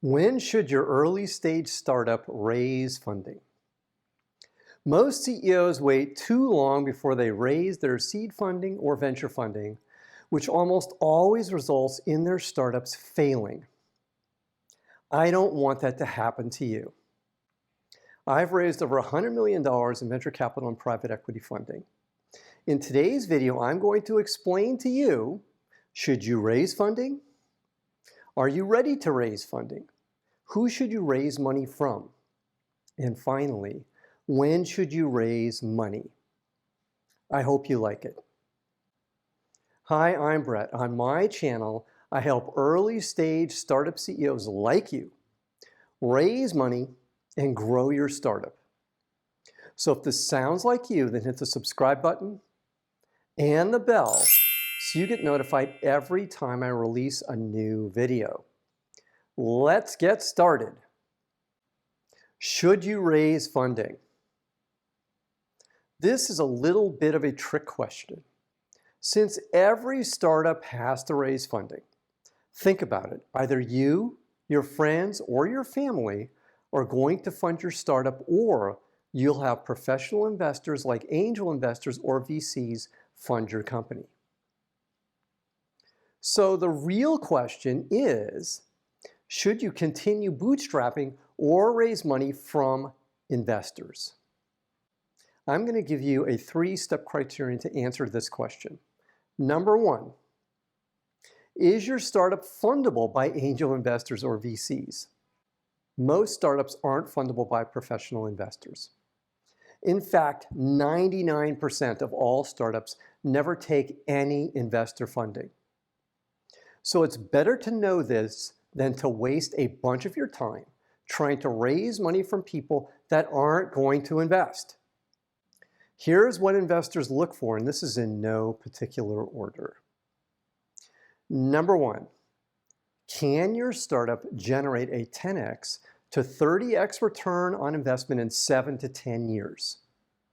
When should your early stage startup raise funding? Most CEOs wait too long before they raise their seed funding or venture funding, which almost always results in their startups failing. I don't want that to happen to you. I've raised over $100 million in venture capital and private equity funding. In today's video, I'm going to explain to you, should you raise funding? Are you ready to raise funding? Who should you raise money from? And finally, when should you raise money? I hope you like it. Hi, I'm Brett. On my channel, I help early stage startup CEOs like you raise money and grow your startup. So if this sounds like you, then hit the subscribe button and the bell so you get notified every time I release a new video. Let's get started. Should you raise funding? This is a little bit of a trick question. Since every startup has to raise funding, think about it. Either you, your friends, or your family are going to fund your startup, or you'll have professional investors like angel investors or VCs fund your company. So the real question is, should you continue bootstrapping or raise money from investors? I'm going to give you a 3-step criterion to answer this question. Number 1, is your startup fundable by angel investors or VCs? Most startups aren't fundable by professional investors. In fact, 99% of all startups never take any investor funding. So it's better to know this than to waste a bunch of your time trying to raise money from people that aren't going to invest. Here's what investors look for, and this is in no particular order. Number 1, can your startup generate a 10x to 30x return on investment in 7 to 10 years?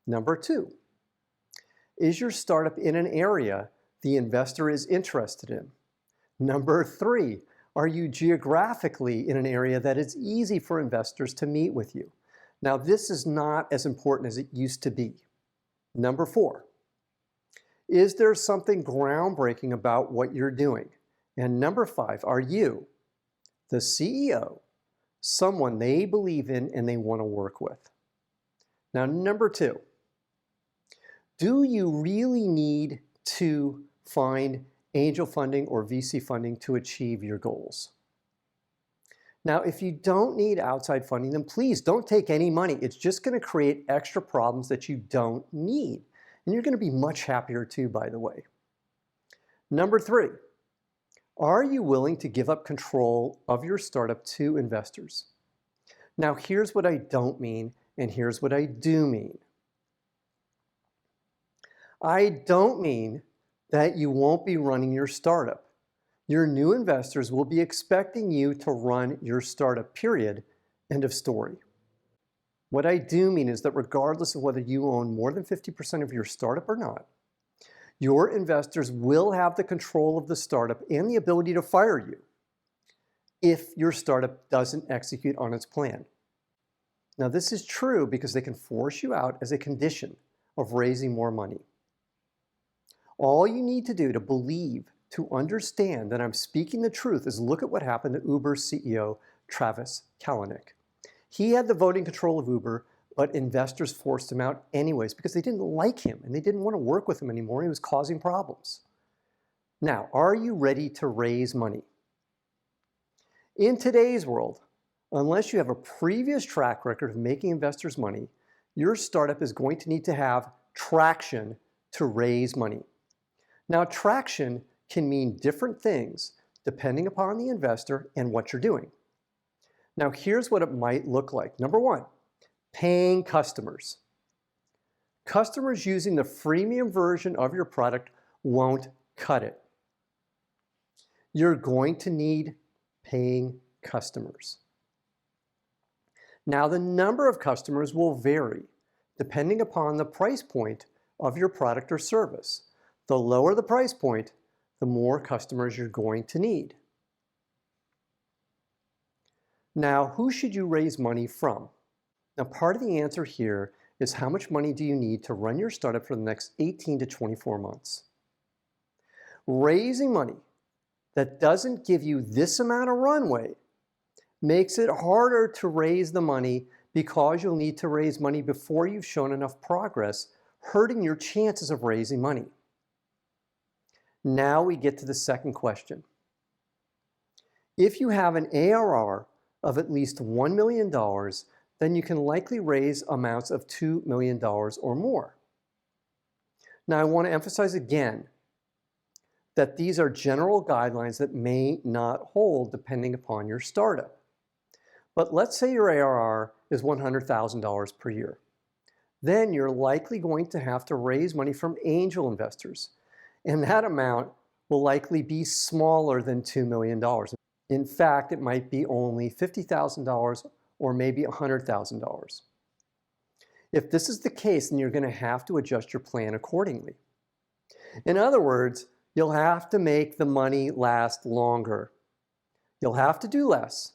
Number 2, is your startup in an area the investor is interested in? Number 3, are you geographically in an area that is easy for investors to meet with you? Now, this is not as important as it used to be. Number 4, is there something groundbreaking about what you're doing? And number 5, are you, the CEO, someone they believe in and they want to work with? Now, number 2, do you really need to find angel funding or VC funding to achieve your goals? Now, if you don't need outside funding, then please don't take any money. It's just going to create extra problems that you don't need. And you're going to be much happier too, by the way. Number 3, are you willing to give up control of your startup to investors? Now, here's what I don't mean, and here's what I do mean. I don't mean that you won't be running your startup. Your new investors will be expecting you to run your startup, period. End of story. What I do mean is that regardless of whether you own more than 50% of your startup or not, your investors will have the control of the startup and the ability to fire you if your startup doesn't execute on its plan. Now, this is true because they can force you out as a condition of raising more money. All you need to do to believe, to understand that I'm speaking the truth, is look at what happened to Uber's CEO, Travis Kalanick. He had the voting control of Uber, but investors forced him out anyways because they didn't like him and they didn't want to work with him anymore. He was causing problems. Now, are you ready to raise money? In today's world, unless you have a previous track record of making investors money, your startup is going to need to have traction to raise money. Now, traction can mean different things depending upon the investor and what you're doing. Now, here's what it might look like. Number 1, paying customers. Customers using the freemium version of your product won't cut it. You're going to need paying customers. Now, the number of customers will vary depending upon the price point of your product or service. The lower the price point, the more customers you're going to need. Now, who should you raise money from? Now, part of the answer here is how much money do you need to run your startup for the next 18 to 24 months? Raising money that doesn't give you this amount of runway makes it harder to raise the money because you'll need to raise money before you've shown enough progress, hurting your chances of raising money. Now we get to the second question. If you have an ARR of at least $1 million, then you can likely raise amounts of $2 million or more. Now I want to emphasize again that these are general guidelines that may not hold depending upon your startup. But let's say your ARR is $100,000 per year. Then you're likely going to have to raise money from angel investors. And that amount will likely be smaller than $2 million. In fact, it might be only $50,000 or maybe $100,000. If this is the case, then you're going to have to adjust your plan accordingly. In other words, you'll have to make the money last longer. You'll have to do less,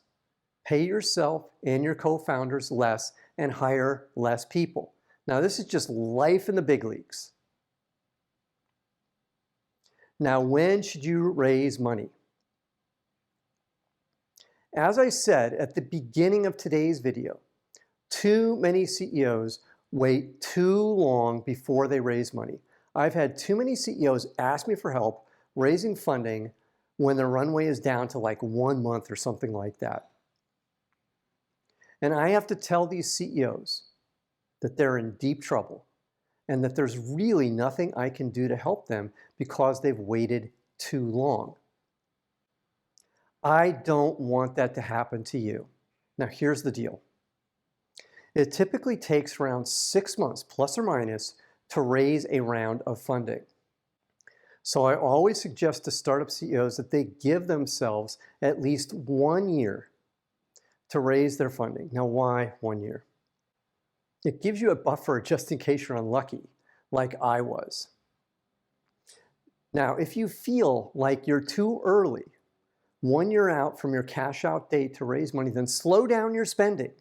pay yourself and your co-founders less, and hire less people. Now, this is just life in the big leagues. Now, when should you raise money? As I said at the beginning of today's video, too many CEOs wait too long before they raise money. I've had too many CEOs ask me for help raising funding when their runway is down to like 1 month or something like that. And I have to tell these CEOs that they're in deep trouble and that there's really nothing I can do to help them because they've waited too long. I don't want that to happen to you. Now, here's the deal. It typically takes around 6 months, plus or minus, to raise a round of funding. So I always suggest to startup CEOs that they give themselves at least 1 year to raise their funding. Now, why 1 year? It gives you a buffer just in case you're unlucky, like I was. Now, if you feel like you're too early, 1 year out from your cash out date to raise money, then slow down your spending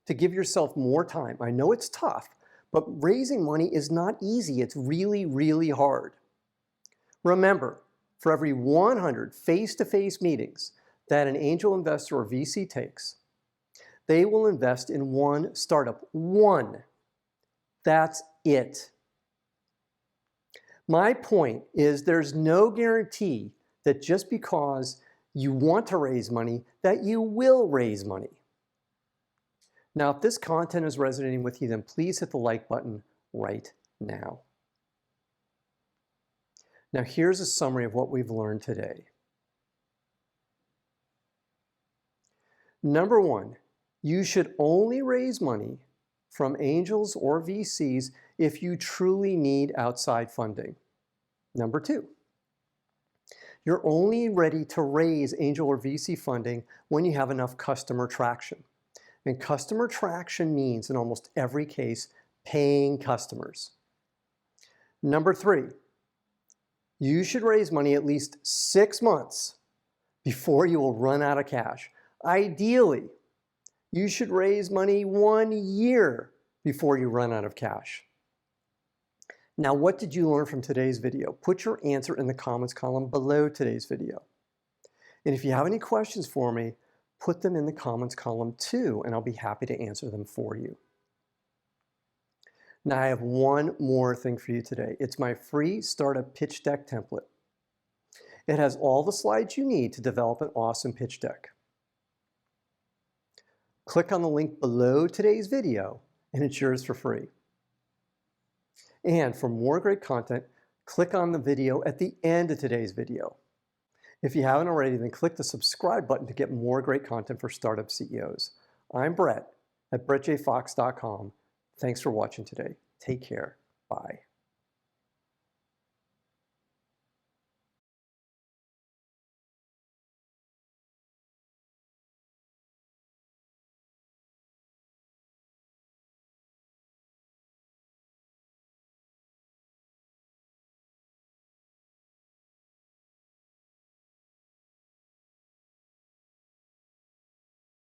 to give yourself more time. I know it's tough, but raising money is not easy. It's really, really hard. Remember, for every 100 face-to-face meetings that an angel investor or VC takes, they will invest in one startup. One. That's it. My point is there's no guarantee that just because you want to raise money, that you will raise money. Now, if this content is resonating with you, then please hit the like button right now. Now, here's a summary of what we've learned today. Number one, you should only raise money from angels or VCs if you truly need outside funding. Number two, you're only ready to raise angel or VC funding when you have enough customer traction. And customer traction means, in almost every case, paying customers. Number three, you should raise money at least 6 months before you will run out of cash. Ideally, you should raise money 1 year before you run out of cash. Now, what did you learn from today's video? Put your answer in the comments column below today's video. And if you have any questions for me, put them in the comments column too, and I'll be happy to answer them for you. Now, I have one more thing for you today. It's my free startup pitch deck template. It has all the slides you need to develop an awesome pitch deck. Click on the link below today's video, and it's yours for free. And for more great content, click on the video at the end of today's video. If you haven't already, then click the subscribe button to get more great content for startup CEOs. I'm Brett at brettjfox.com. Thanks for watching today. Take care. Bye.